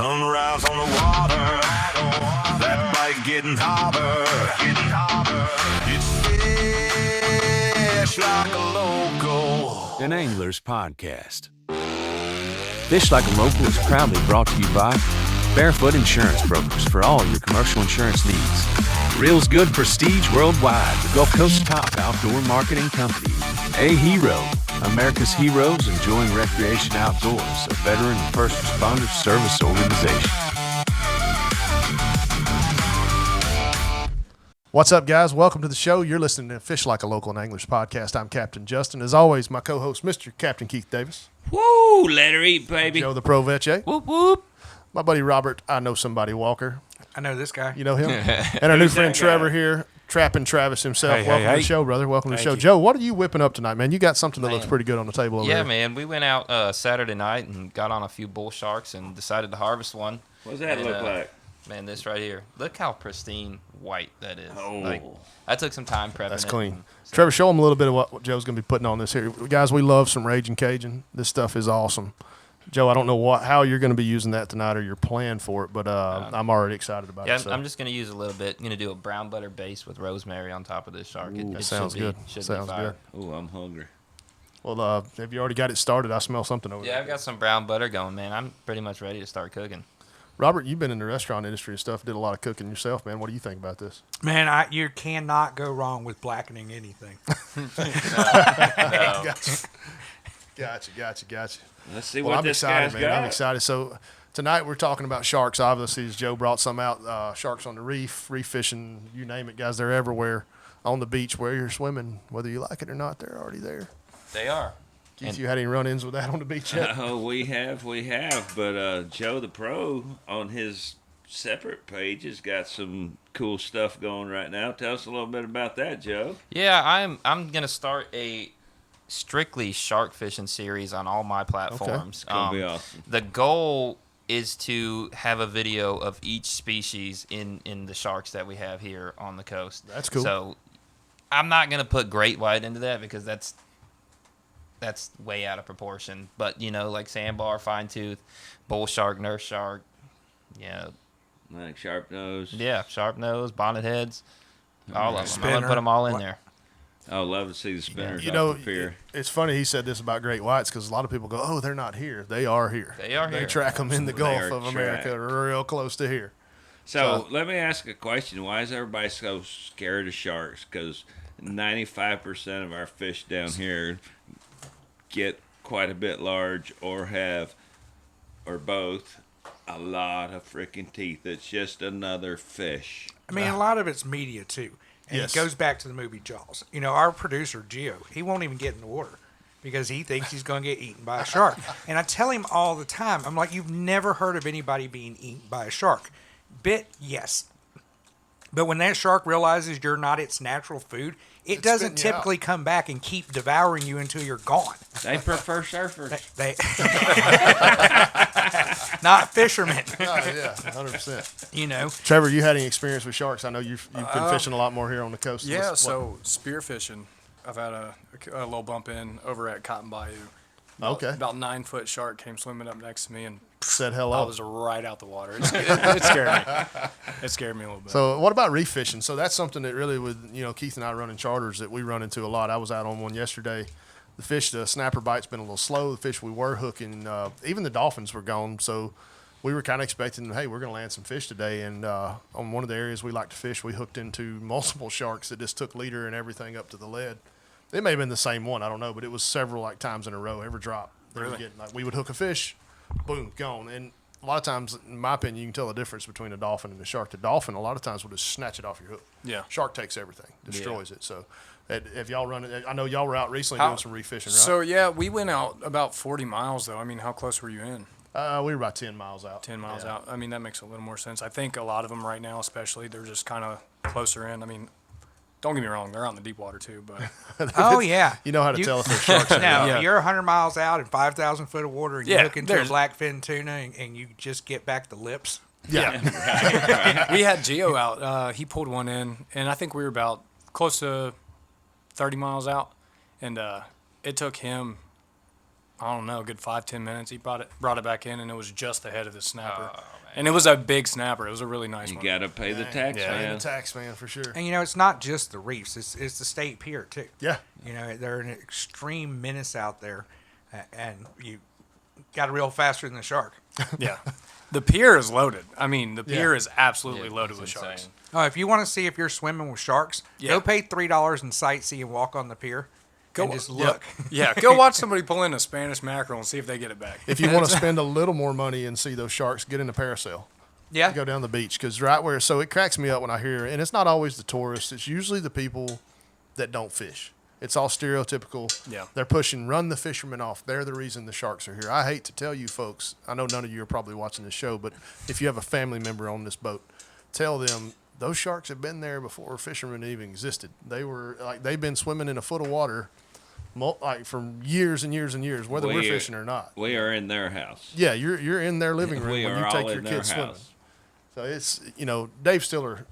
Sunrise on the water, that bite getting hotter. It's Fish Like a Local, an angler's podcast. Fish Like a Local is proudly brought to you by Barefoot Insurance Brokers for all your commercial insurance needs. Reel's Good Prestige Worldwide, the Gulf Coast's top outdoor marketing company. A Hero, America's Heroes Enjoying Recreation Outdoors, a veteran and first responder service organization. What's up, guys? Welcome to the show. You're listening to Fish Like a Local, an English podcast. I'm Captain Justin. As always, my co-host, Mr. Captain Keith Davis. Woo! Let her eat, baby. Joe the Pro Veche. Whoop, whoop. My buddy Robert, I know somebody Walker. I know this guy. You know him? And our new friend Trevor here, Trapping Travis himself. Welcome to the show, brother. Welcome to the show. Joe, what are you whipping up tonight, man? You got something that looks pretty good on the table over there. Yeah, man. We went out Saturday night and got on a few bull sharks and decided to harvest one. What does that look like? Man, this right here. Look how pristine white that is. Oh. Like, I took some time prepping That's it. clean. Trevor, show them a little bit of what Joe's going to be putting on this here. Guys, we love some Raging Cajun. This stuff is awesome. Joe, I don't know how you're going to be using that tonight or your plan for it, but I'm already excited about it. Yeah, I'm just going to use a little bit. I'm going to do a brown butter base with rosemary on top of this shark. That sounds good. Sounds good. Oh, I'm hungry. Well, have you already got it started? I smell something over there. Yeah, I've got some brown butter going, man. I'm pretty much ready to start cooking. Robert, you've been in the restaurant industry and stuff, did a lot of cooking yourself, man. What do you think about this? Man, you cannot go wrong with blackening anything. No. Gotcha. Let's see Well, what I'm this excited, guy's man. got. I'm excited. So tonight we're talking about sharks. Obviously, as Joe brought some out, sharks on the reef fishing, you name it, guys. They're everywhere on the beach where you're swimming. Whether you like it or not, they're already there. They are. Keith, you had any run-ins with that on the beach yet? Oh, we have. But Joe the Pro on his separate page has got some cool stuff going right now. Tell us a little bit about that, Joe. Yeah, I'm going to start a strictly shark fishing series on all my platforms. It's gonna be awesome. The goal is to have a video of each species in the sharks that we have here on the coast. That's cool. So I'm not going to put great white into that because that's way out of proportion. But, like sandbar, fine tooth, bull shark, nurse shark, Like sharp nose. yeah, sharp nose, bonnet heads, all of them. I'm Spinner. going to put them all in there. I love to see the spinners. You know, up here. it's funny he said this about great whites because a lot of people go, oh, they're not here. They are here. They are here. They track them in the They Gulf are of America, tracked. real close to here. So let me ask a question. Why is everybody so scared of sharks? Because 95% of our fish down here get quite a bit large or both a lot of freaking teeth. It's just another fish. I mean, a lot of it's media, too. And Yes. it goes back to the movie Jaws. Our producer, Gio, he won't even get in the water because he thinks he's going to get eaten by a shark. And I tell him all the time, I'm like, you've never heard of anybody being eaten by a shark. Yes. But when that shark realizes you're not its natural food, it doesn't spitting you typically come back and keep devouring you until you're gone. They prefer surfers. They not fishermen. Oh, yeah, 100%. Trevor, you had any experience with sharks? I know you've been fishing a lot more here on the coast. Yeah, so spearfishing. I've had a little bump in over at Cotton Bayou. About 9-foot shark came swimming up next to me and Said hello. I was right out the water. It scared me. It scared me a little bit. So what about reef fishing? So that's something that really Keith and I running charters that we run into a lot. I was out on one yesterday. The snapper bite's been a little slow. The fish we were hooking, even the dolphins were gone. So we were kind of expecting, hey, we're going to land some fish today. And on one of the areas we like to fish, we hooked into multiple sharks that just took leader and everything up to the lead. It may have been the same one, I don't know, but it was several times in a row, every drop. Really? We would hook a fish, boom, gone. And a lot of times, in my opinion, you can tell the difference between a dolphin and a shark. The dolphin, a lot of times, will just snatch it off your hook. Yeah. Shark takes everything, destroys it. So if y'all run it, I know y'all were out recently doing some reef fishing, right? So, yeah, we went out about 40 miles, though. I mean, how close were you in? We were about 10 miles out. 10 miles out. I mean, that makes a little more sense. I think a lot of them right now, especially, they're just kind of closer in. I mean, don't get me wrong, they're out in the deep water, too, but... Oh, yeah. You know how to tell if there's sharks in Now, there. if you're 100 miles out and 5,000 foot of water and you Yeah, hook into a blackfin tuna and you just get back the lips. Yeah. We had Gio out. He pulled one in, and I think we were about close to 30 miles out, and it took him I don't know, a good 5-10 minutes. He brought it back in, and it was just the head of the snapper. And it was a big snapper. It was a really nice You one. got to pay the tax, Yeah. Paying man. the tax man for sure. And it's not just the reefs; it's the state pier too. Yeah. They're an extreme menace out there, and you got to reel faster than the shark. Yeah. The pier is loaded. I mean, the pier Yeah. is absolutely Yeah, loaded it's with insane. sharks. Oh, if you want to see if you're swimming with sharks, Yeah. go pay $3 and sightsee and walk on the pier. And just look. Yeah, go watch somebody pull in a Spanish mackerel and see if they get it back. If you want to spend a little more money and see those sharks, get in a parasail. Yeah. Go down the beach because right where, so it cracks me up when I hear, and it's not always the tourists, it's usually the people that don't fish. It's all stereotypical. Yeah. They're pushing, run the fishermen off. They're the reason the sharks are here. I hate to tell you folks, I know none of you are probably watching this show, but if you have a family member on this boat, tell them those sharks have been there before fishermen even existed. They've been swimming in a foot of water for years and years and years, whether we're fishing or not. We are in their house. Yeah, you're in their living room We when are you all take your in their kids swimming. house. So it's Dave Stiller,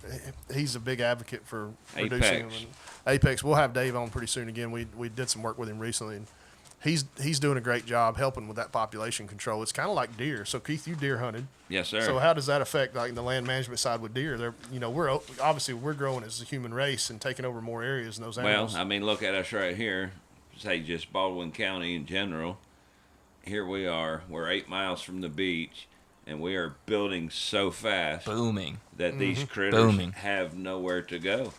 he's a big advocate for reducing them. Apex. And Apex, we'll have Dave on pretty soon again. We did some work with him recently, and he's doing a great job helping with that population control. It's kind of like deer. So Keith, you deer hunted. Yes, sir. So how does that affect like the land management side with deer? We're growing as a human race and taking over more areas in those animals. Well, I mean, look at us right here. Say just Baldwin County in general. Here we are. We're 8 miles from the beach, and we are building so fast Booming. that these critters Booming. have nowhere to go.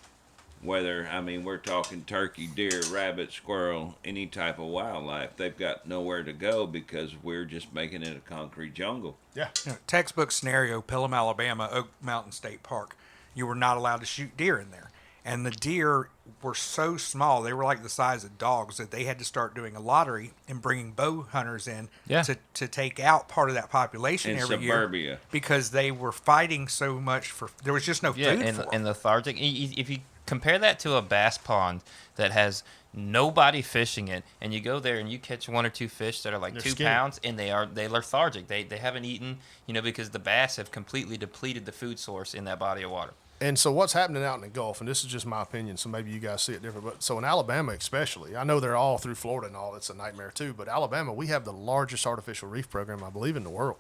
We're talking turkey, deer, rabbit, squirrel, any type of wildlife. They've got nowhere to go because we're just making it a concrete jungle. Yeah. Textbook scenario, Pelham, Alabama, Oak Mountain State Park. You were not allowed to shoot deer in there. And the deer were so small, they were like the size of dogs, that they had to start doing a lottery and bringing bow hunters in to take out part of that population In every suburbia. year. Because they were fighting so much there was just no food and, for them. and lethargic. If you compare that to a bass pond that has nobody fishing it, and you go there and you catch 1 or 2 fish that are like They're 2 skinny. pounds, and they're lethargic. They haven't eaten, because the bass have completely depleted the food source in that body of water. And so what's happening out in the Gulf, and this is just my opinion, so maybe you guys see it different, but so in Alabama especially, I know they're all through Florida and all, it's a nightmare too, but Alabama, we have the largest artificial reef program, I believe, in the world.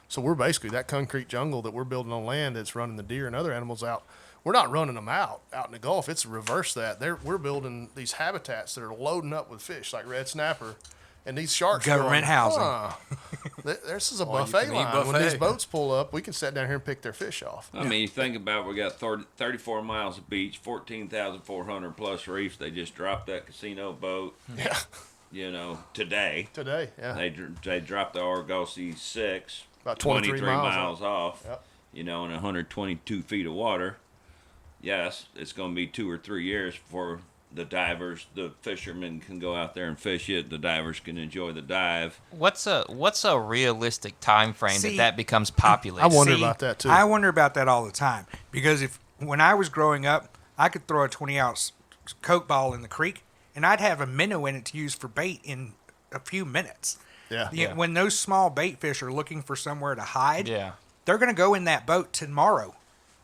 So we're basically that concrete jungle that we're building on land that's running the deer and other animals out. We're not running them out in the Gulf. It's reverse that. We're building these habitats that are loading up with fish like red snapper. And these sharks Government housing. This is a All you buffet can eat line. When these buffet. boats pull up, we can sit down here and pick their fish off. I mean, you think about we got 34 miles of beach, 14,400 plus reefs. They just dropped that casino boat, Yeah. today. Today, yeah. They dropped the Argosy 6, About 23 miles off, Yep. in 122 feet of water. Yes, it's going to be 2 or 3 years before the fishermen can go out there and fish it. The divers can enjoy the dive. What's a realistic time frame See, that becomes populated? I wonder about that, too. I wonder about that all the time because when I was growing up, I could throw a 20-ounce Coke ball in the creek, and I'd have a minnow in it to use for bait in a few minutes. Yeah. When those small bait fish are looking for somewhere to hide, Yeah. they're going to go in that boat tomorrow.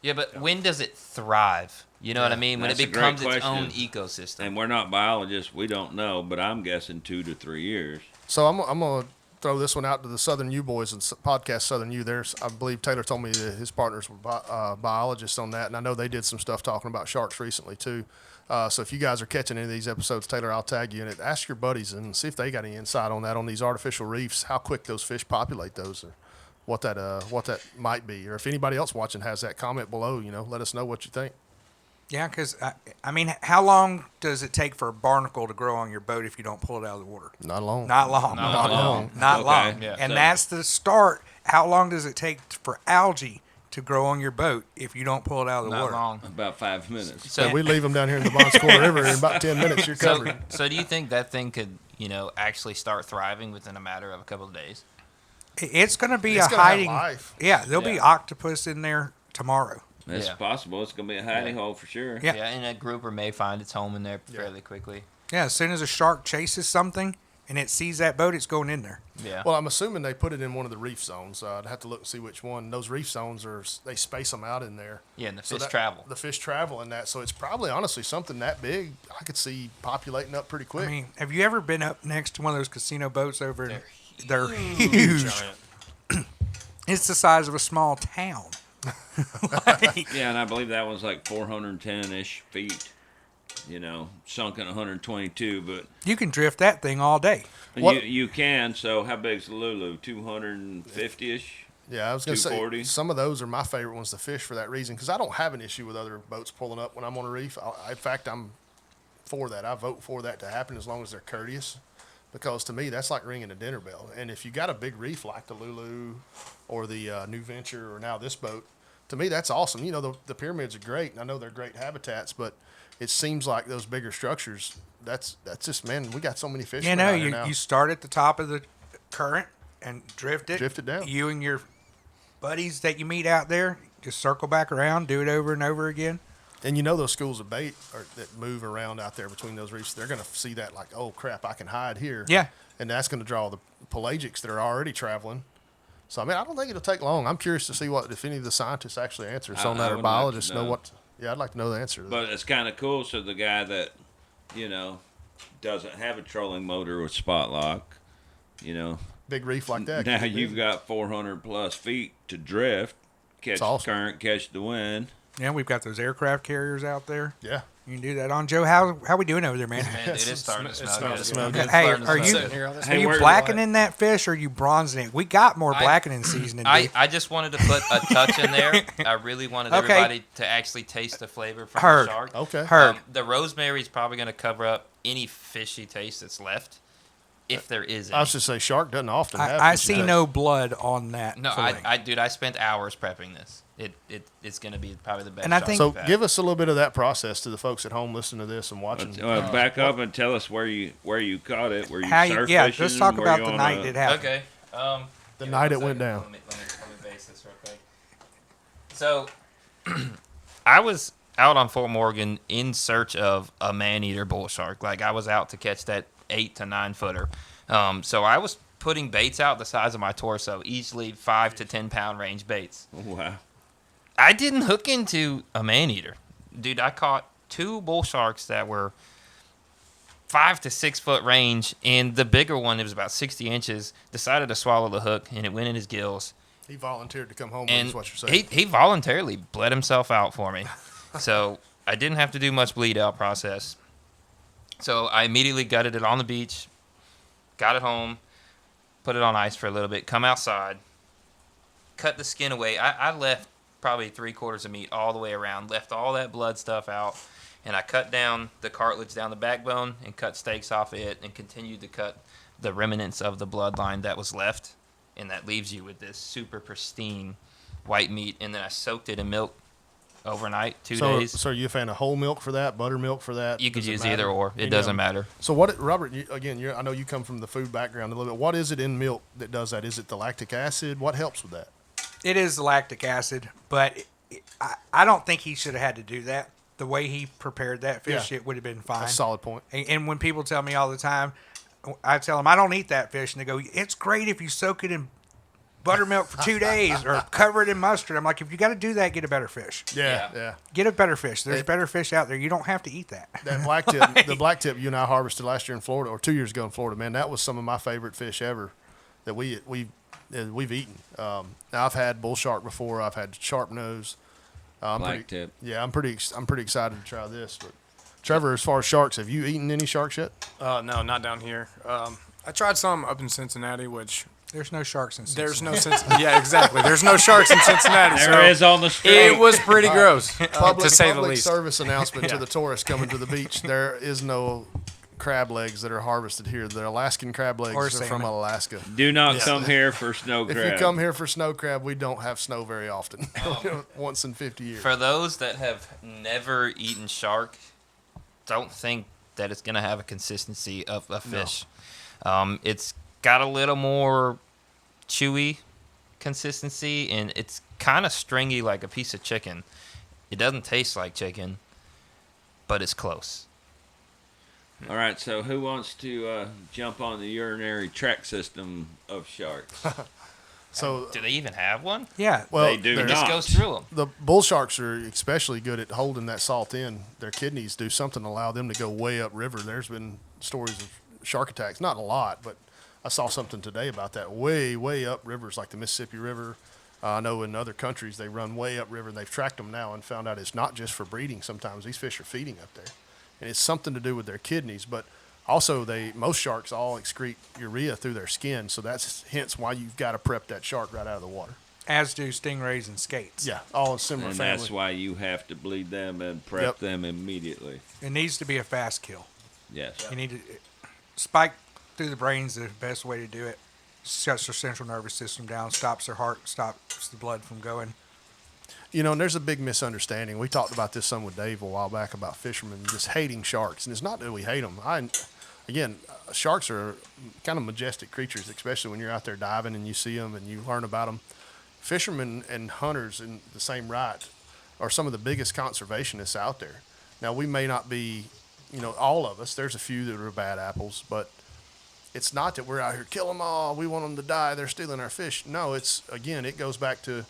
Yeah, but when does it thrive? You know what I mean? When it That's a great becomes its question. own ecosystem. And we're not biologists. We don't know, but I'm guessing 2 to 3 years. So I'm going to throw this one out to the Southern U boys and podcast Southern U. I believe Taylor told me that his partners were biologists on that, and I know they did some stuff talking about sharks recently too. So if you guys are catching any of these episodes, Taylor, I'll tag you in it. Ask your buddies and see if they got any insight on that, on these artificial reefs, how quick those fish populate those, or what that might be. Or if anybody else watching has that, comment below. Let us know what you think. Yeah, because, I mean, how long does it take for a barnacle to grow on your boat if you don't pull it out of the water? Not long. Not long. Not long. Not Okay. long. Yeah. And So- that's the start. How long does it take for algae to grow on your boat if you don't pull it out of the Not water? long. About 5 minutes. So we leave them down here in the Bon Secours River in about 10 minutes. You're So, covered. so do you think that thing could, actually start thriving within a matter of a couple of days? It's going to be It's a gonna have hiding. life. Yeah, there'll be Yeah. octopus in there tomorrow. It's Yeah. possible. It's going to be a hiding hole for sure. Yeah. And a grouper may find its home in there fairly quickly. Yeah, as soon as a shark chases something, and it sees that boat, it's going in there. Yeah. Well, I'm assuming they put it in one of the reef zones. I'd have to look and see which one. Those reef zones they space them out in there. Yeah, and the So fish that- travel. The fish travel in that, so it's probably honestly something that big. I could see populating up pretty quick. I mean, have you ever been up next to one of those casino boats over? They're Huge. huge. Giant. It's the size of a small town. Yeah, and I believe that one's like 410-ish feet. You know, sunk at 122, but You can drift that thing all day. What- you can. So how big's the Lulu? 250-ish. Yeah, I was going to say 240. some of those are my favorite ones to fish for that reason because I don't have an issue with other boats pulling up when I'm on a reef. In fact, I'm for that. I vote for that to happen as long as they're courteous because to me that's like ringing a dinner bell. And if you got a big reef like the Lulu or the New Venture or now this boat, to me that's awesome. You know, the pyramids are great and I know they're great habitats, but it seems like those bigger structures, that's just, man, we got so many fish. You know, you start at the top of the current and drift it down. You and your buddies that you meet out there just circle back around, do it over and over again. And you know those schools of bait that move around out there between those reefs, they're going to see that like, oh, crap, I can hide here. Yeah. And that's going to draw the pelagics that are already traveling. So, I mean, I don't think it'll take long. I'm curious to see if any of the scientists actually answer us on I that or would like to biologists know know. what. Yeah, I'd like to know the answer to that. But it's kind of cool. So the guy that, you know, doesn't have a trolling motor with spot lock, you know, Big reef like that. now can be you've busy. got 400 plus feet to drift, catch awesome. the current, catch the wind. Yeah, we've got those aircraft carriers out there. Yeah. You can do that on. Joe, how we doing over there, man? Man, dude, it's starting to It's smell starting good. to smell It's good. Hey, starting to are smell you- good. Sitting here all this Are you where- blackening that fish or are you bronzing it? We got more blackening seasoning. dude. I just wanted to put a touch in there. I really wanted Okay. everybody to actually taste the flavor from Heard. the shark. Okay. Heard. The rosemary is probably going to cover up any fishy taste that's left, if there is any. I was just say shark doesn't often have. I fish see taste. no blood on that. No, fillet. dude, I spent hours prepping this. It's going to be probably the best. And I shark think- So we've had. give us a little bit of that process to the folks at home listening to this and watching. Back up and tell us where you caught it. Were you How surf yeah, fishing? let's talk Were about you the on night a- it happened. Okay. The give me night one it went second. down. Let me base this real quick. So, I was out on Fort Morgan in search of a man-eater bull shark. Like, I was out to catch that 8 to 9 footer. So I was putting baits out the size of my torso, easily 5 to 10 pound range baits. Wow. I didn't hook into a man-eater. Dude, I caught 2 bull sharks that were 5 to 6 foot range, and the bigger one, it was about 60 inches, decided to swallow the hook, and it went in his gills. He volunteered to come home. And Is what you're saying. he voluntarily bled himself out for me. So I didn't have to do much bleed out process. So I immediately gutted it on the beach, got it home, put it on ice for a little bit, come outside, cut the skin away. I left probably 3/4 of meat all the way around, left all that blood stuff out, and I cut down the cartilage down the backbone and cut steaks off it and continued to cut the remnants of the bloodline that was left, and that leaves you with this super pristine white meat. And then I soaked it in milk overnight, 2 days. So are you a fan of whole milk for that, buttermilk for that? You could Does it use matter? either or. You It know? doesn't matter. So Robert? I know you come from the food background a little bit. What is it in milk that does that? Is it the lactic acid? What helps with that? It is the lactic acid, but I don't think he should have had to do that. The way he prepared that fish, Yeah. it would have been fine. That's a solid point. And when people tell me all the time, I tell them I don't eat that fish, and they go, "It's great if you soak it in buttermilk for 2 days or cover it in mustard." I'm like, if you got to do that, get a better fish. Yeah. Get a better fish. There's better fish out there. You don't have to eat that. That black tip, the black tip you and I harvested last year in Florida, or 2 years ago in Florida, man, that was some of my favorite fish ever that we've eaten. Now I've had bull shark before. I've had sharp nose. Black tip. Yeah, I'm pretty excited to try this. But Trevor, as far as sharks, have you eaten any sharks yet? No, not down here. I tried some up in Cincinnati, which There's no sharks in there's Cincinnati. no sense. Yeah, exactly. There's no sharks in Cincinnati. There so is on the street. It was pretty gross, to say the Public least. service announcement to Yeah. the tourists coming to the beach. There is no crab legs that are harvested here. The Alaskan crab legs Or are from salmon. Alaska. Do not come here for snow crab. If you come here for snow crab, we don't have snow very often. Once in 50 years. For those that have never eaten shark, don't think that it's going to have a consistency of a fish. It's got a little more chewy consistency, and it's kind of stringy like a piece of chicken. It doesn't taste like chicken, but it's close. All right, so who wants to jump on the urinary tract system of sharks? So Do they even have one? Yeah. well, They do they're- It just not. goes through them. The bull sharks are especially good at holding that salt in. Their kidneys do something to allow them to go way upriver. There's been stories of shark attacks, not a lot, but I saw something today about that. Way, way up rivers like the Mississippi River. I know in other countries they run way upriver. They've tracked them now and found out it's not just for breeding. Sometimes these fish are feeding up there, and it's something to do with their kidneys. But also, most sharks all excrete urea through their skin, so that's hence why you've got to prep that shark right out of the water. As do stingrays and skates. Yeah, all a similar And family. that's why you have to bleed them and prep Yep. them immediately. It needs to be a fast kill. Yes. You need to spike through the brains. The best way to do it. Shuts their central nervous system down, stops their heart, stops the blood from going. You know, and there's a big misunderstanding. We talked about this some with Dave a while back about fishermen just hating sharks, and it's not that we hate them. Sharks are kind of majestic creatures, especially when you're out there diving and you see them and you learn about them. Fishermen and hunters in the same right are some of the biggest conservationists out there. Now, we may not be, all of us. There's a few that are bad apples, but it's not that we're out here kill them all. We want them to die. They're stealing our fish. No, it goes back to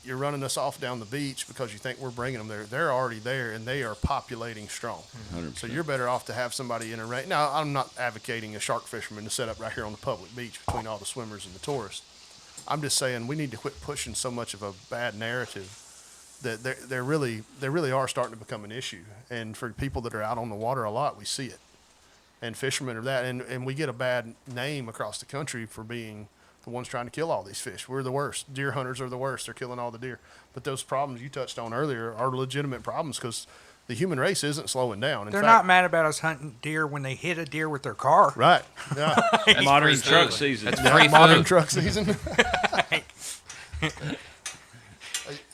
you're running us off down the beach because you think we're bringing them there. They're already there, and they are populating strong. 100%. So you're better off to have somebody in a range. Now, I'm not advocating a shark fisherman to set up right here on the public beach between all the swimmers and the tourists. I'm just saying we need to quit pushing so much of a bad narrative that they really are starting to become an issue. And for people that are out on the water a lot, we see it. And fishermen are that. And we get a bad name across the country for being the ones trying to kill all these fish. We're the worst. Deer hunters are the worst. They're killing all the deer. But those problems you touched on earlier are legitimate problems because the human race isn't slowing down. In They're fact, not mad about us hunting deer when they hit a deer with their car. Right. Yeah. Modern free truck food. season. That's free Modern food. truck season.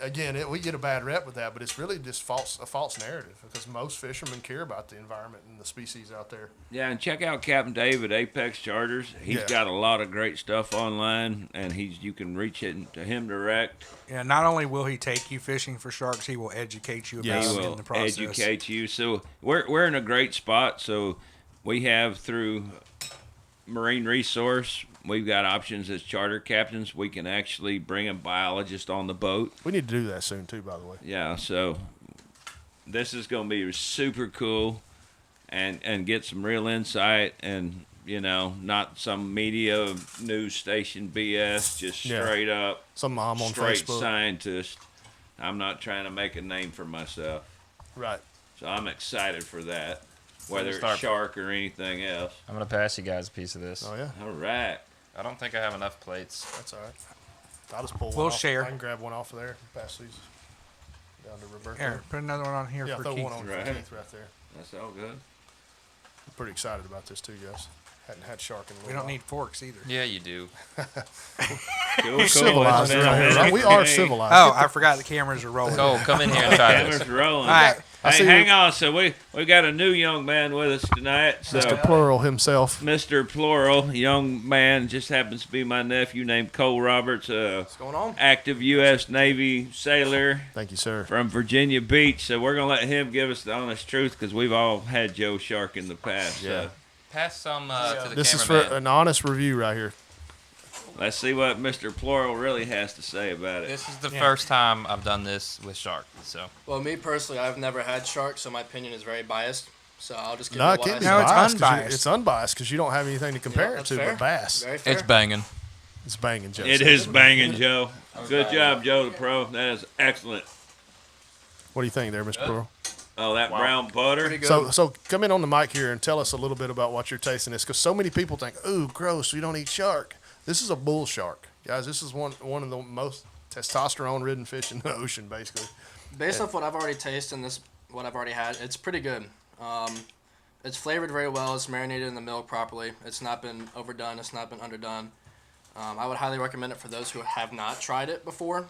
Again, we get a bad rep with that, but it's really just a false narrative because most fishermen care about the environment and the species out there. Yeah, and check out Captain Dave at Apex Charters. He's Yeah. got a lot of great stuff online, and you can reach it to him direct. Yeah, not only will he take you fishing for sharks, he will educate you about Yes. them He in will the process. educate you. So we're in a great spot. So we have through Marine Resource, we've got options as charter captains. We can actually bring a biologist on the boat. We need to do that soon too, by the way. Yeah, so this is going to be super cool and get some real insight and, not some media news station BS, just Yeah. straight up, Some mom on straight Facebook. scientist. I'm not trying to make a name for myself. Right. So I'm excited for that, whether it's start. shark or anything else. I'm gonna pass you guys a piece of this. Oh yeah, All right. I don't think I have enough plates. that's all right. I'll just pull one We'll off. share. I can grab one off of there and pass these down to Roberto. Here, put another one on here Yeah, for throw Keith. one on Right. for Keith right there. That's all good. I'm pretty excited about this too, guys. Hadn't had shark in a little We don't while. need forks either. Yeah, you do. Cool, We're civilized around here, right? We are civilized. Oh, I forgot the cameras are rolling. Cole, come in here and try Cameras this. rolling. All right. I Hey, see hang you- on. So we got a new young man with us tonight. So Mr. Plural himself. Mr. Plural, young man, just happens to be my nephew named Cole Roberts, What's going on? active U.S. Navy sailor Thank you, sir. from Virginia Beach. So we're gonna let him give us the honest truth because we've all had Joe Shark in the past. Yeah. So Pass some to the This is cameraman. for an honest review right here. let's see what Mr. Plural really has to say about it. This is the first time I've done this with shark. So Well, me personally, I've never had shark, so my opinion is very biased. So I'll just give No, it it what I can't be see. No, it's biased. 'Cause unbiased. It's unbiased because you don't have anything to compare it That's to fair. but bass. Very fair. banging. It's banging, Joe. It is banging, Joe. Good job, Joe the Pro. That is excellent. What do you think there, Mr. Plural? Oh, that brown butter. Pretty good. So come in on the mic here and tell us a little bit about what you're tasting this, because so many people think, "Ooh, gross! We don't eat shark." This is a bull shark, guys. This is one of the most testosterone-ridden fish in the ocean, basically. Based off what I've already tasted and what I've already had, it's pretty good. It's flavored very well. It's marinated in the milk properly. It's not been overdone. It's not been underdone. I would highly recommend it for those who have not tried it before.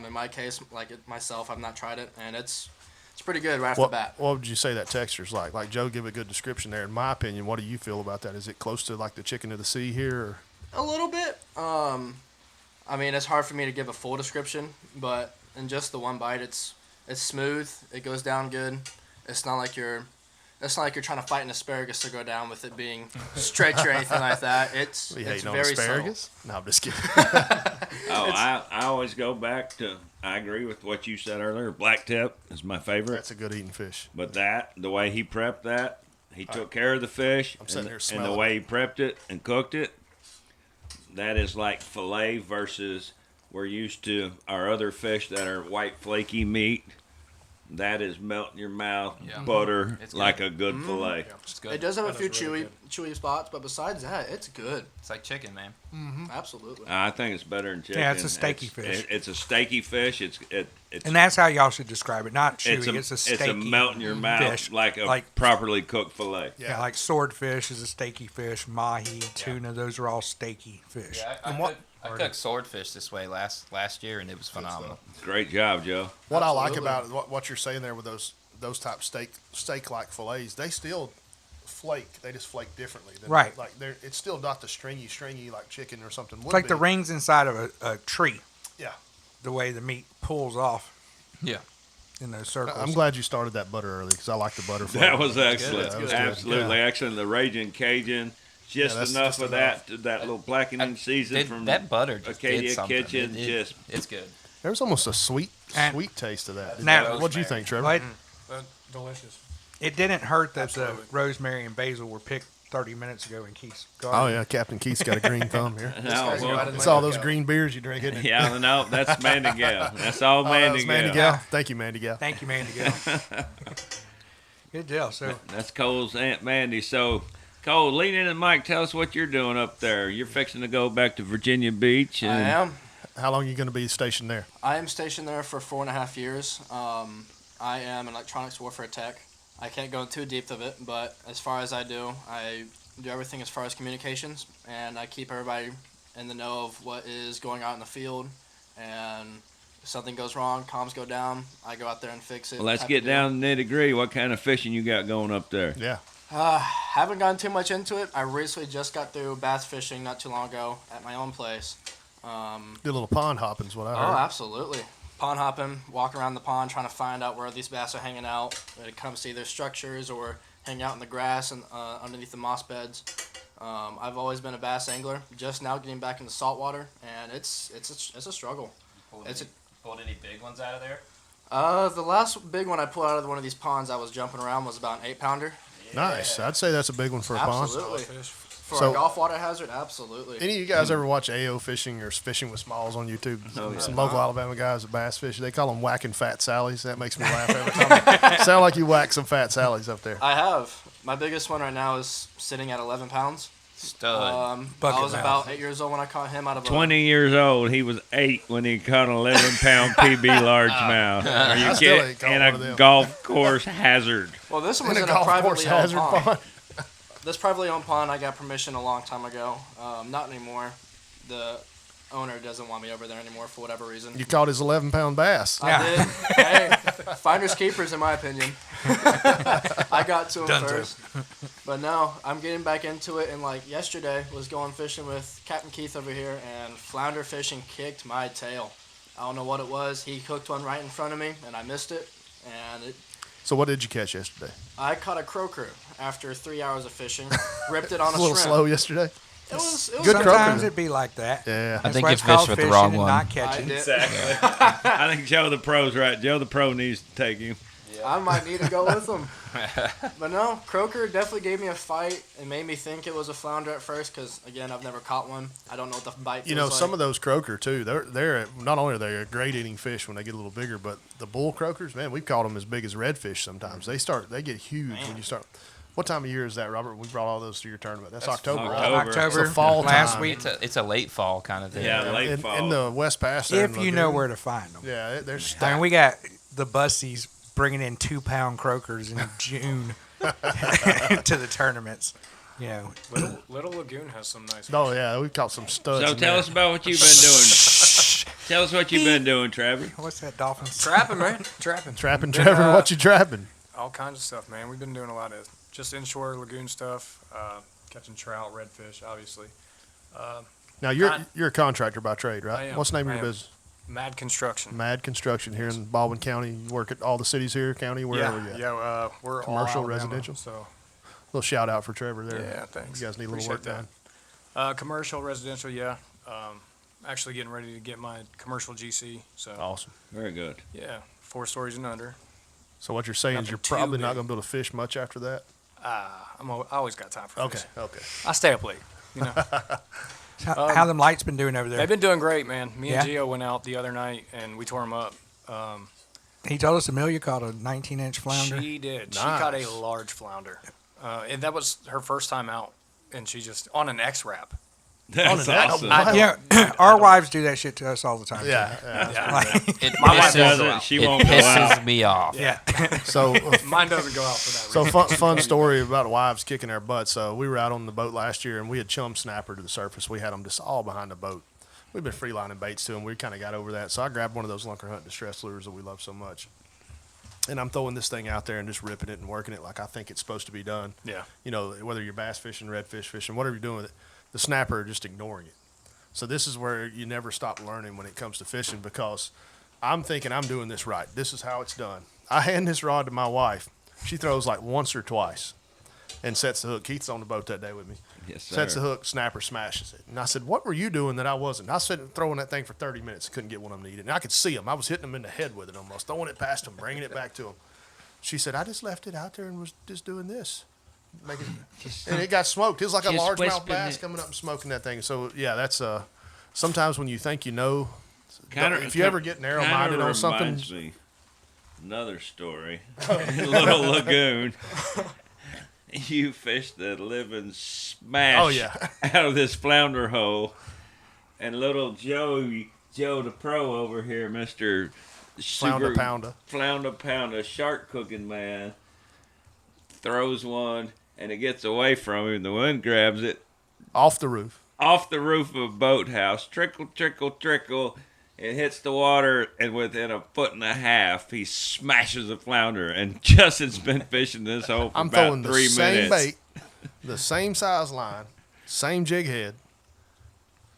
In my case, myself, I've not tried it, and it's pretty good right off the bat. What would you say that texture's like? Like Joe gave a good description there. In my opinion, what do you feel about that? Is it close to like the chicken of the sea here? Or? A little bit. I mean, it's hard for me to give a full description, but in just the one bite, it's smooth. It goes down good. It's not like you're It's not like you're trying to fight an asparagus to go down with it being stretched or anything like that. It's You it's hating on very asparagus? No, I'm just kidding. I always go back to. I agree with what you said earlier. Black tip is my favorite. That's a good eating fish. But the way he prepped that, he took care of the fish, sitting here and the smelling way he prepped it and cooked it, that is like filet versus we're used to our other fish that are white flaky meat. That is melt in your mouth, Yeah. butter, It's like good. a good filet. It's good. It does have a That few is really chewy spots, but besides that, it's good. It's like chicken, man. Absolutely. I think it's better than chicken. Yeah, it's a steaky fish. It's a steaky fish. It's And that's how y'all should describe it. Not chewy. It's a steaky it's a melt in your mouth fish. like a properly cooked filet. Yeah, like swordfish is a steaky fish. Mahi, tuna, those are all steaky fish. Yeah, I cooked swordfish this way last year, and it was phenomenal. Great job, Joe. What I like Absolutely. about it, what you're saying there with those type steak like fillets, they still flake. They just flake differently. Right. Like it's still not the stringy like chicken or something. It's like the rings inside of a tree. Yeah. The way the meat pulls off Yeah. in those circles. I'm glad you started that butter early because I like the butter flavor. That was excellent. That was good. Absolutely Yeah. excellent. The Raging Cajun, just that's enough just of that little blackening season from That butter just Acadia did something. Kitchen. It's good. There was almost a sweet And- taste of that. Now- What'd you think, Trevor? But Delicious. it didn't hurt that Absolutely. the rosemary and basil were picked 30 minutes ago in Keith's Oh garden. yeah, Captain Keith's got a green thumb here. No, guy's well, right in It's all those green beers you drink, isn't it? yeah, no, that's Mandy Gal. That's all That Mandy was Gal. Mandy Gal. Thank you, Mandy Gal. Thank you, Mandy Gal. Good deal. So That's Cole's Aunt Mandy. So, Cole, lean in and Mike, tell us what you're doing up there. You're fixing to go back to Virginia Beach. I And am. How long are you going to be stationed there? I am stationed there for 4.5 years. I am an electronics warfare tech. I can't go too deep of it, but as far as I do everything as far as communications, and I keep everybody in the know of what is going on in the field. And if something goes wrong, comms go down, I go out there and fix it. well, let's type get of deal. down to nitty-gritty. What kind of fishing you got going up there? Yeah. Haven't gotten too much into it. I recently just got through bass fishing not too long ago at my own place. Did a little pond hopping is what I Oh, heard. absolutely. Pond hopping, walking around the pond, trying to find out where these bass are hanging out when it comes to either structures or hang out in the grass and underneath the moss beds. I've always been a bass angler. Just now getting back into saltwater, and it's a struggle. Pulled any big ones out of there? The last big one I pulled out of one of these ponds I was jumping around was about an 8-pounder. Nice. I'd say that's a big one for a pond. Absolutely. Fish. For So- a golf water hazard, absolutely. Any of you guys ever watch AO fishing or fishing with smalls on YouTube? Some local Alabama guys that bass fish. They call them whacking fat sallies. That makes me laugh every time. Sound like you whack some fat sallies up there. I have. My biggest one right now is sitting at 11 pounds. Stud. I Bucket was mouth. about 8 years old when I caught him out of a 20 years old. He was 8 when he caught an 11-pound PB largemouth. Are you I still kidding? ain't caught In one of a them. golf course hazard. Well, this one was In in a a golf course privately owned hazard pond. pond. This privately owned pond, I got permission a long time ago. Not anymore. The owner doesn't want me over there anymore for whatever reason. You caught his 11-pound bass. I did. Hey, finders keepers, in my opinion. I got to him Dunzo. first. But no, I'm getting back into it. And like yesterday, was going fishing with Captain Keith over here, and flounder fishing kicked my tail. I don't know what it was. He hooked one right in front of me, and I missed it. And So what did you catch yesterday? I caught a croaker after 3 hours of fishing. Ripped it on A little shrimp. slow yesterday. It was Good croaker. sometimes it'd be like that. Yeah. I That's think why you it's called fished with the fishing wrong and one. not I catching. did. I think Joe the Pro's right. Joe the Pro needs to take him. I might need to go with him. But no, croaker definitely gave me a fight. It made me think it was a flounder at first because, again, I've never caught one. I don't know what the bite feels You know, like. some of those croaker too. They're not only are they a great eating fish when they get a little bigger, but the bull croakers, man, we've caught them as big as redfish sometimes. They get huge when you start. What time of year is that, Robert? We brought all those to your tournament. That's October, right? October. It's a fall last time. week. It's a late fall kind of thing. Yeah, late in, fall. in the West Pass. there in If you know Lagoon. where to find them. Yeah, they're I stacked. mean, we got the bussies bringing in 2-pound croakers in June to the tournaments. You know, Little Lagoon has some nice. Oh yeah, we've caught some studs. So in tell there. us about what you've been doing. Tell us what you've been doing, Trevor. what's that dolphin? Trapping, man. Trapping. Trapping, Been, Trevor. What you trapping? All kinds of stuff, man. We've been doing a lot of just inshore lagoon stuff, catching trout, redfish, obviously. Now you're a contractor by trade, right? I am. What's the name of I your am. business? Mad Construction. Mad Construction here in Baldwin County. You work at all the cities here, county, wherever you at. Yeah, we're Commercial, all Alabama, residential? So Little shout out for Trevor there. yeah, thanks. You guys need a little Appreciate work that. done. Commercial, residential, yeah. Actually getting ready to get my commercial GC. So Awesome. Very good. yeah, 4 stories and under. So what you're saying is Nothing you're too probably not big. going to be able to fish much after that? I always got time for Okay, fishing. okay. I stay up late. You know, How them lights been doing over there? they've been doing great, man. Me and Yeah? Gio went out the other night and we tore them up. He told us Amelia caught a 19-inch flounder. She did. She caught a Nice. large flounder, and that was her first time out. And she just on an X wrap. That's that- awesome. Wow. Yeah, our wives do that shit to us all the time. Yeah, yeah. Yeah, It My wife pisses, doesn't. She it won't go pisses out. me off. Yeah. So, mine doesn't go out for that so reason. fun story about wives kicking their butts. We were out on the boat last year, and we had chum snapper to the surface. We had them just all behind the boat. We've been freelining baits to them. We kind of got over that. So I grabbed one of those Lunker Hunt distress lures that we love so much. And I'm throwing this thing out there and just ripping it and working it like I think it's supposed to be done. Yeah. You know, whether you're bass fishing, redfish fishing, whatever you're doing with it, the snapper are just ignoring it. So this is where you never stop learning when it comes to fishing, because I'm thinking I'm doing this right. This is how it's done. I hand this rod to my wife. She throws like once or twice and sets the hook. Keith's on the boat that day with me. Yes, sir. Sets the hook, snapper smashes it. And I said, what were you doing that I wasn't? I was sitting throwing that thing for 30 minutes. Couldn't get one of them to eat it. And I could see them. I was hitting them in the head with it almost, throwing it past them, bringing it back to them. She said, I just left it out there and was just doing this. And it got smoked. It was like a Just largemouth whispering bass it. coming up and smoking that thing. So, yeah, that's sometimes when you think you know, Kinda- if you ever get narrow-minded kinda on something. reminds me, another story. Little lagoon. You fished the living smash Oh, yeah. out of this flounder hole, and little Joe the pro over here, Mr. Flounder pounder. Flounder pounder, shark cooking man, throws one, and it gets away from him. The wind grabs it Off the roof. off the roof of a boathouse. Trickle, trickle, trickle. It hits the water, and within a foot and a half, he smashes a flounder. And Justin's been fishing this hole for I'm about throwing the 3 same minutes. bait, the same size line, same jig head.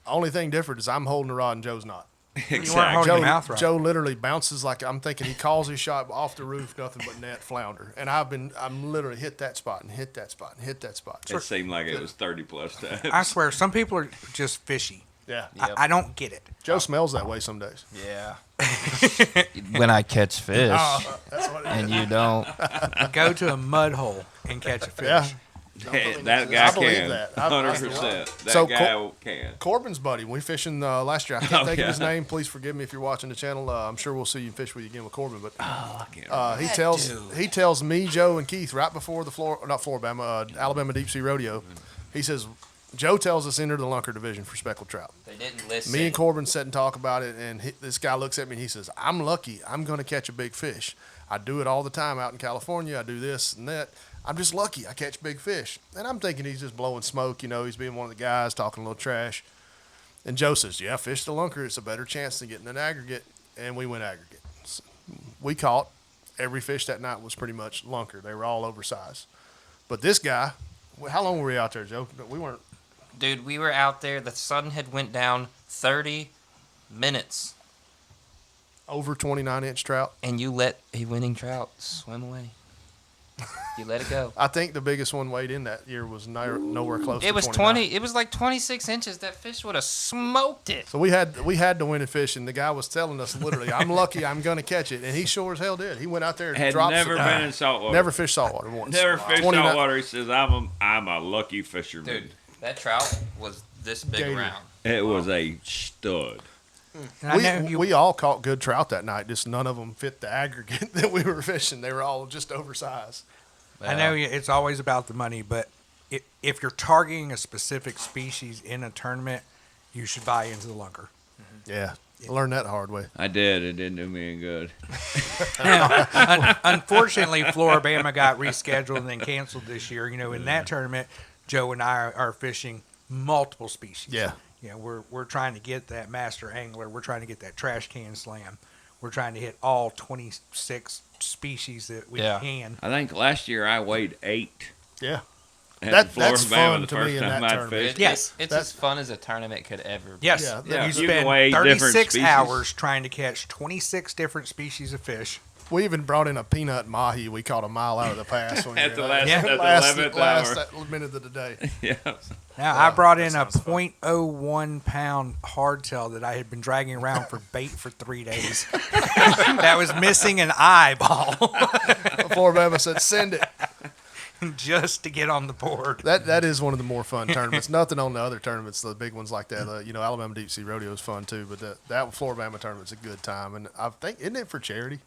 Only thing different is I'm holding the rod and Joe's not. You weren't holding Joe, your mouth right. Joe literally bounces like I'm thinking he calls his shot off the roof, nothing but net flounder. And I'm literally hit that spot and hit that spot and hit that spot. It seemed like it was 30 plus times. I swear, some people are just fishy. Yeah. I don't get it. Joe smells that way some days. Yeah. When I catch fish That's what it is. and you don't, Go to a mud hole and catch a fish. Yeah. That guy I believe can. that. 100%. That So, guy can. Corbin's buddy, we fishing last year. I can't Oh, think of his yeah. name. Please forgive me if you're watching the channel. I'm sure we'll see you fish with you again with Corbin. But I can't he tells me, Joe, and Keith right before the Alabama Deep Sea Rodeo. He says, Joe tells us enter the lunker division for speckled trout. they didn't listen. Me and Corbin sit and talk about it, and this guy looks at me and he says, I'm lucky. I'm going to catch a big fish. I do it all the time out in California. I do this and that. I'm just lucky I catch big fish. And I'm thinking he's just blowing smoke. You know, he's being one of the guys talking a little trash. And Joe says, yeah, fish the lunker. It's a better chance than getting an aggregate. And we went aggregate. So we caught every fish that night was pretty much lunker. They were all oversized. But this guy, how long were we out there, Joe? We weren't. Dude, we were out there. The sun had went down 30 minutes, Over 29-inch trout. and you let a winning trout swim away. You let it go. I think the biggest one weighed in that year was nowhere close to It was 29. 20. It was like 26 inches. That fish would have smoked it. So we had to win a fish, and the guy was telling us literally, I'm lucky I'm going to catch it. And he sure as hell did. He went out there and Had dropped never some- been in saltwater. Never fished saltwater once. Never fished 29 saltwater. He says, I'm a lucky fisherman. Dude, that trout was this big Gator. around. It was a stud. And I know you, We all caught good trout that night, just none of them fit the aggregate that we were fishing. They were all just oversized. I know it's always about the money, but if you're targeting a specific species in a tournament, you should buy into the lunker. Yeah. I learned that the hard way. I did. It didn't do me any good. Now, unfortunately, Floribama got rescheduled and then canceled this year. You know, in that tournament, Joe and I are fishing multiple species. Yeah. You know, we're trying to get that master angler. We're trying to get that trash can slam. We're trying to hit all 26 species that we Yeah. can. I think last year I weighed 8. Yeah. That's Florida fun the to first me in time that I'd tournament. fished. Yes. It's as fun as a tournament could ever be. Yes. Yeah, You you spend can weigh different 36 species. hours trying to catch 26 different species of fish. We even brought in a peanut mahi we caught a mile out of the pass. When we At were the there. last, Yeah. at the last 11th hour. minute of the day. Yeah. Now, I brought that in a sounds fun. .01 pound hardtail that I had been dragging around for bait for 3 days. That was missing an eyeball Floribama said, "Send it." just to get on the board. That is one of the more fun tournaments. Nothing on the other tournaments, the big ones like that. Alabama Deep Sea Rodeo is fun too, but that Floribama tournament's a good time. And I think, isn't it for charity?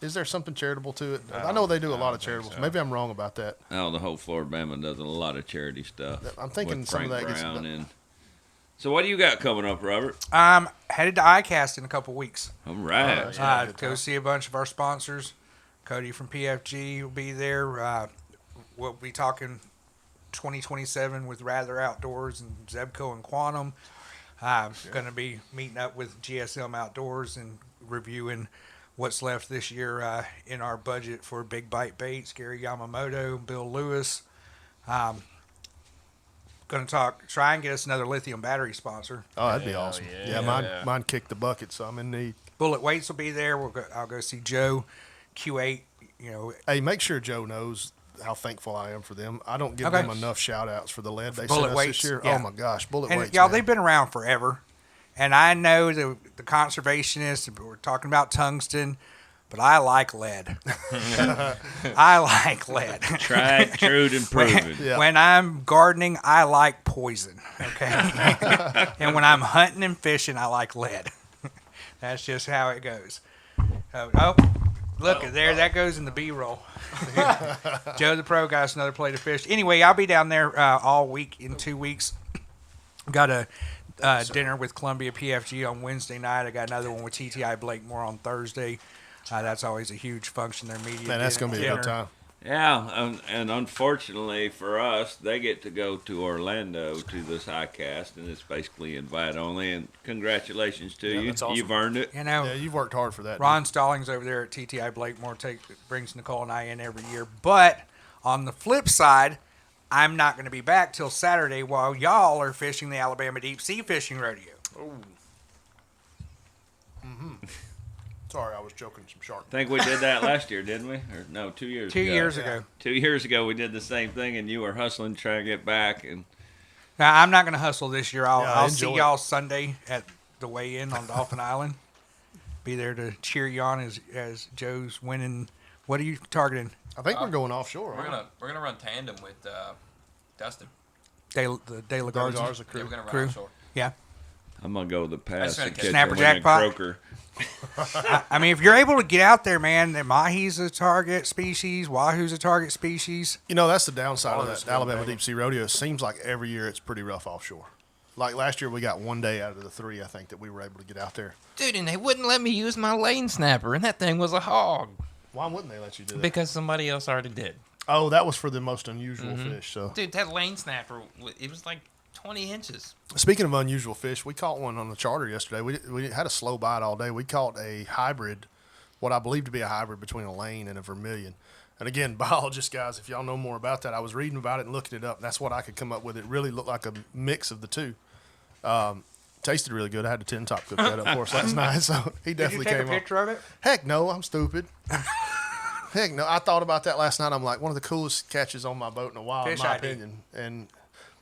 Is there something charitable to it? I know they do a lot of charitables. so. Maybe I'm wrong about that. Oh, the whole Floribama does a lot of charity stuff. I'm thinking with some of Frank that gets- Brown and. So what do you got coming up, Robert? Headed to ICAST in a couple weeks. All right. Alright. Yeah, good Go time. see a bunch of our sponsors. Cody from PFG will be there. We'll be talking 2027 with Rather Outdoors and Zebco and Quantum. Going to be meeting up with GSM Outdoors and reviewing what's left this year in our budget for Big Bite Baits, Gary Yamamoto, Bill Lewis. Going to try and get us another lithium battery sponsor. Oh, that'd be awesome. yeah. Mine kicked the bucket, so I'm in need. Bullet Weights will be there. I'll go see Joe, Q8. Hey, make sure Joe knows how thankful I am for them. I don't give Okay. them enough shout outs for the lead they Bullet sent us Weights, this year. yeah. Oh my gosh, Bullet And Weights. y'all, man. they've been around forever. And I know the conservationists, we're talking about tungsten, but I like lead. I like lead. Tried, true, and proven. Yeah. When I'm gardening, I like poison. Okay. And when I'm hunting and fishing, I like lead. That's just how it goes. Look, there, that goes in the B-roll. Joe the Pro got us another plate of fish. Anyway, I'll be down there all week in 2 weeks. Got a dinner with Columbia PFG on Wednesday night. I got another one with TTI Blakemore on Thursday. That's always a huge function. Their media. Man, that's going to be a dinner. good time. Yeah, and unfortunately for us, they get to go to Orlando to this ICAST, and it's basically invite only. And congratulations to you. that's awesome. You've earned it. You know, Yeah, you've worked hard for that. Ron Stallings over there at TTI Blakemore brings Nicole and I in every year. But on the flip side, I'm not going to be back till Saturday while y'all are fishing the Alabama Deep Sea Fishing Rodeo. Sorry, I was joking some shark. I think we did that last year, didn't we? Or no, 2 years 2 ago. years ago. 2 years ago, we did the same thing, and you were hustling trying to get back. And Now, I'm not going to hustle this year. I'll see enjoy it. y'all Sunday at the weigh-in on Dolphin Island. Be there to cheer you on as Joe's winning. What are you targeting? I think we're going offshore. We're gonna run tandem with Dustin. The De La Garza Garza Yeah, crew. we're gonna run crew. offshore. Yeah. I'm gonna go the pass gonna and catch catch Snapper a winning jackpot. croaker. I mean, if you're able to get out there, man, the mahi's a target species, wahoo's a target species. That's the downside of Water's that good, Alabama baby. Deep Sea Rodeo. It seems like every year it's pretty rough offshore. Like last year, we got 1 day out of the 3, I think, that we were able to get out there. Dude, and they wouldn't let me use my lane snapper, and that thing was a hog Why wouldn't they let you do that? because somebody else already did. Oh, that was for the most unusual fish. So, Dude, that lane snapper, it was like 20 inches. speaking of unusual fish, we caught one on the charter yesterday. We had a slow bite all day. We caught a hybrid, what I believe to be a hybrid between a lane and a vermilion. And again, biologists, guys, if y'all know more about that, I was reading about it and looking it up. And that's what I could come up with. It really looked like a mix of the two. Tasted really good. I had the tin top cook that up for us last night, so he Did you definitely take a came up. picture of it? Heck no, I'm stupid. Heck no, I thought about that last night. I'm like, one of the coolest catches on my boat in a while, Fish in my ID. opinion. And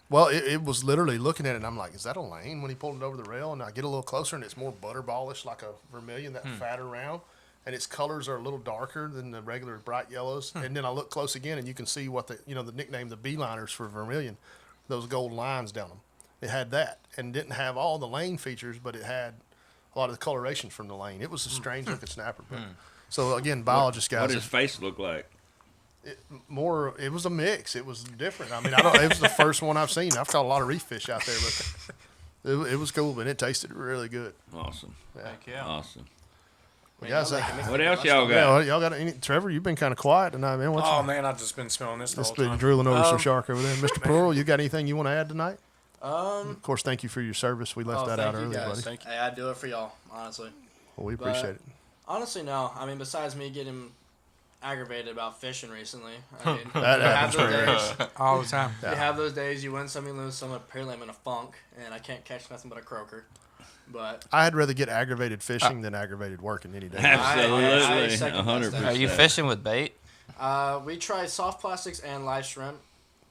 well, it was literally looking at it, and I'm like, is that a lane? When he pulled it over the rail, and I get a little closer, and it's more butterballish, like a vermilion, that fatter round, and its colors are a little darker than the regular bright yellows. And then I look close again, and you can see what the nickname, the beeliners for vermilion, those gold lines down them. It had that, and didn't have all the lane features, but it had a lot of the coloration from the lane. It was a strange looking snapper. But, so again, biologists, What guys, does his face look like? it was a mix. It was different. I mean, it was the first one I've seen. I've caught a lot of reef fish out there, but it was cool, and it tasted really good. Awesome. Yeah. Awesome. Well, guys, What else y'all yeah, got? well, y'all got any? Trevor, you've been kind of quiet tonight, man. What's Oh man, I've just been smelling this the just whole been time. drilling over some shark over there? Mr. Pearl, you got anything you want to add tonight? Um, Of course, thank you for your service. We left that out thank you earlier, guys. buddy. Thank you. Hey, I'd do it for y'all, honestly. Well, we But- appreciate it. Honestly, no. I mean, besides me getting aggravated about fishing recently. I mean, That you have happens those pretty days. all the time. You have those days. You win some, you lose some. Apparently, I'm in a funk, and I can't catch nothing but a croaker. But I'd rather get aggravated fishing than aggravated working any day. Absolutely, second that 100%. statement. Are you fishing with bait? We tried soft plastics and live shrimp.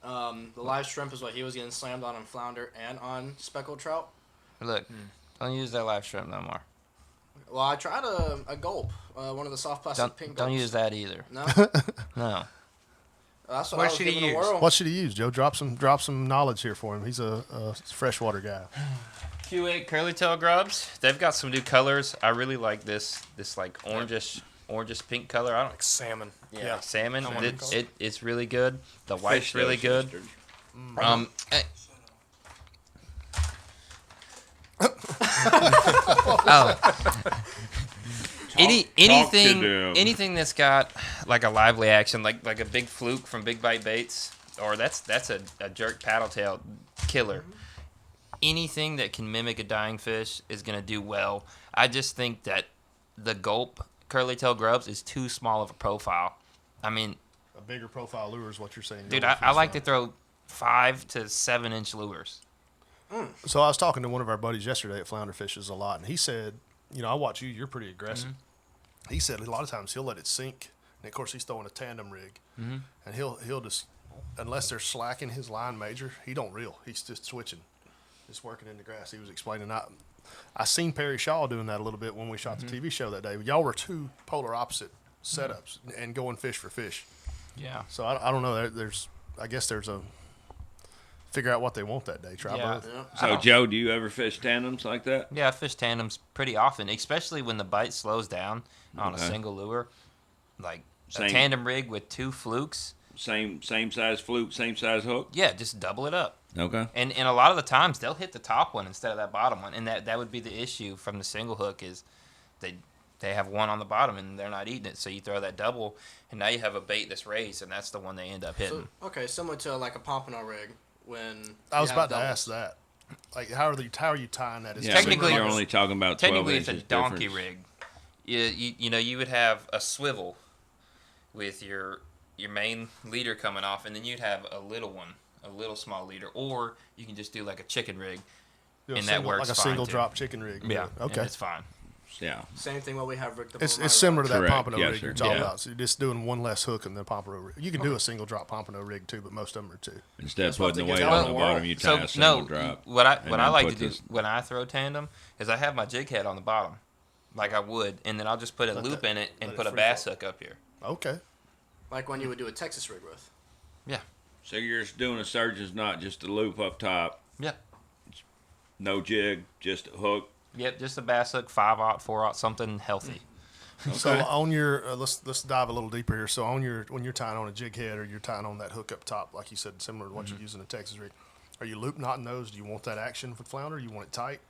The live shrimp is what he was getting slammed on flounder and on speckled trout. Look, don't use that live shrimp no more. Well, I tried a gulp, one of the soft plastic pink Don't gulps. use that either. No, No. that's what What I was should he giving a use? whirl. What should he use, Joe? Drop some knowledge here for him. He's a freshwater guy. Q8 curly tail grubs. They've got some new colors. I really like this like orangish pink color. I don't Like salmon. yeah, salmon. I want It's really good. The white's Fish really those good. sisters. them. Anything that's got like a lively action, like a big fluke from Big Bite Baits, or that's a jerk paddle tail killer. Anything that can mimic a dying fish is gonna do well. I just think that the gulp curly tail grubs is too small of a profile. I mean, A bigger profile lure is what you're saying. dude, I like to throw 5 to 7 inch lures. So I was talking to one of our buddies yesterday at Flounder Fishes a lot, and he said, I watch you. You're pretty aggressive. He said a lot of times he'll let it sink, and of course he's throwing a tandem rig, and he'll just, unless they're slacking his line major, he don't reel. He's just switching, just working in the grass. He was explaining. I seen Perry Shaw doing that a little bit when we shot the TV show that day. Y'all were two polar opposite setups and going fish for fish. Yeah. So I don't know. I guess there's a figure out what they want that day. Try Yeah. both. Yeah. So, Joe, do you ever fish tandems like that? Yeah, I fish tandems pretty often, especially when the bite slows down on a Okay. single lure. Like Same. a tandem rig with 2 flukes. Same size fluke, same size hook? Yeah, just double it up. Okay. And a lot of the times they'll hit the top one instead of that bottom one, and that would be the issue from the single hook is they have one on the bottom and they're not eating it. So you throw that double, and now you have a bait that's raised, and that's the one they end up hitting. So, okay, similar to like a pompano rig when I was you about have to ask that. Like, how are you tying that? Is Yeah, it Technically- but similar you're to- only talking about 12 Technically, it's a inches donkey difference. rig. You would have a swivel with your main leader coming off, and then you'd have a little small leader, or you can just do like a chicken rig. do a and that single- works like a fine, single too. drop chicken rig. Yeah. Okay. And it's fine. Yeah. Same thing what we have rigged up. It's on my similar rod. to that Correct. pompano Yes, rig sir. you're talking Yeah. about. So you're just doing one less hook in the pompano rig. You can do a single drop pompano rig too, but most of them are two. Instead of That's what putting they the get weight out on of the the bottom, world. you tie So a single no, drop. what I and like then to do put when I throw tandem is I have my jig head on the bottom, like I would, and then I'll just put a Let loop that- in it and let it put a free bass fall. hook up here. Okay. Like when you would do a Texas rig with. So you're just doing a surgeon's knot, just a loop up top, Yeah. no jig, just a hook. Yep, just a bass hook, 5/0, 4/0, something healthy. So on your let's dive a little deeper here. So when you're tying on a jig head or you're tying on that hook up top, like you said, similar to what you use in a Texas rig, are you loop knotting those? Do you want that action with flounder? You want it tight?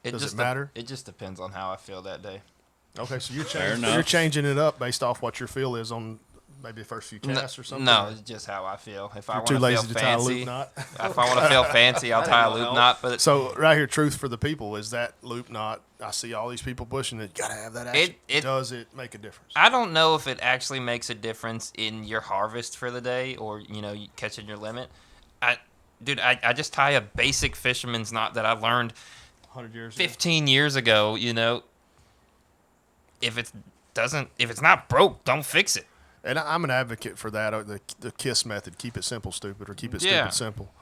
Does it matter? It just depends on how I feel that day. Okay, so Fair enough. you're changing it up based off what your feel is on maybe the first few casts or something. No, or it's just how I feel. If I you're want too to lazy feel to tie a fancy, loop knot. if I want to feel fancy, I'll tie a loop knot. But So right here, truth for the people is that loop knot. I see all these people pushing it. You gotta have that action. Does it make a difference? I don't know if it actually makes a difference in your harvest for the day or you catching your limit. I just tie a basic fisherman's knot that I learned 100 years. 15 years ago. If it's not broke, don't fix it. And I'm an advocate for that. The KISS method: keep it simple, stupid, or keep it Yeah. stupid, simple.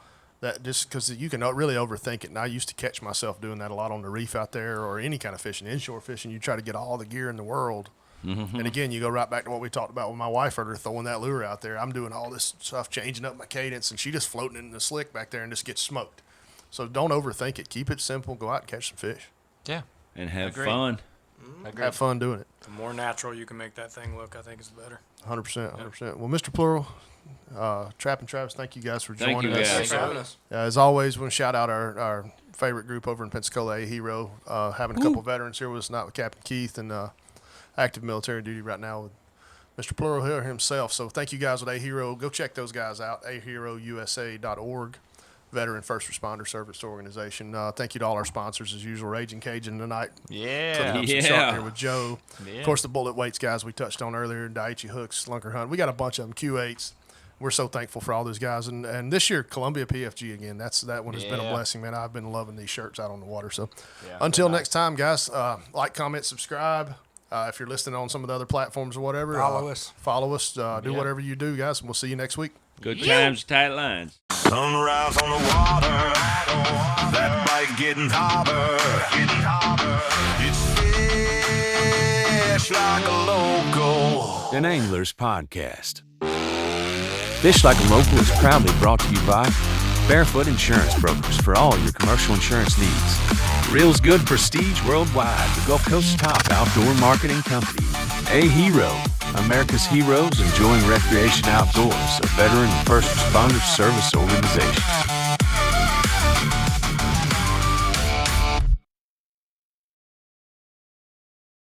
That just because you can really overthink it. And I used to catch myself doing that a lot on the reef out there, or any kind of fishing, inshore fishing. You try to get all the gear in the world. And again, you go right back to what we talked about with my wife earlier, throwing that lure out there. I'm doing all this stuff, changing up my cadence, and she just floating in the slick back there and just gets smoked. So don't overthink it. Keep it simple. Go out and catch some fish. Yeah. And have Agreed. fun. Agreed. Have fun doing it. The more natural you can make that thing look, I think is better. 100%. 100%. Well, Mr. Plural, Trap and Travis, thank you guys for Thank joining you, us. guys. Thanks for having us. As always, we want to shout out our favorite group over in Pensacola, A Hero, having a couple veterans here with us tonight with Captain Keith and active military duty right now with Mr. Plural here himself. So thank you guys with A Hero. Go check those guys out, aherousa.org. veteran first responder service organization. Thank you to all our sponsors as usual. Raging Cajun tonight. Yeah. Putting up some Yeah. shark here with Joe. Yeah. Of course, the bullet weights guys we touched on earlier, Daiichi hooks, Lunker Hunt. We got a bunch of them, Q8s. We're so thankful for all those guys. And this year, Columbia PFG again. That one has been a Yeah. blessing, man. I've been loving these shirts out on the water. So Yeah, until they're next time, guys, like, comment, subscribe. If you're listening on some of the other platforms or whatever, Follow us. Do whatever you do, guys. And we'll see you next week. Good times, tight lines. Sunrise on the water, that bite getting hotter. It's fish like a local. An Angler's Podcast. Fish Like a Local is proudly brought to you by Barefoot Insurance Brokers for all your commercial insurance needs. Reel's Good Prestige Worldwide, the Gulf Coast's top outdoor marketing company. A Hero, America's heroes enjoying recreation outdoors, a veteran first responder service organization.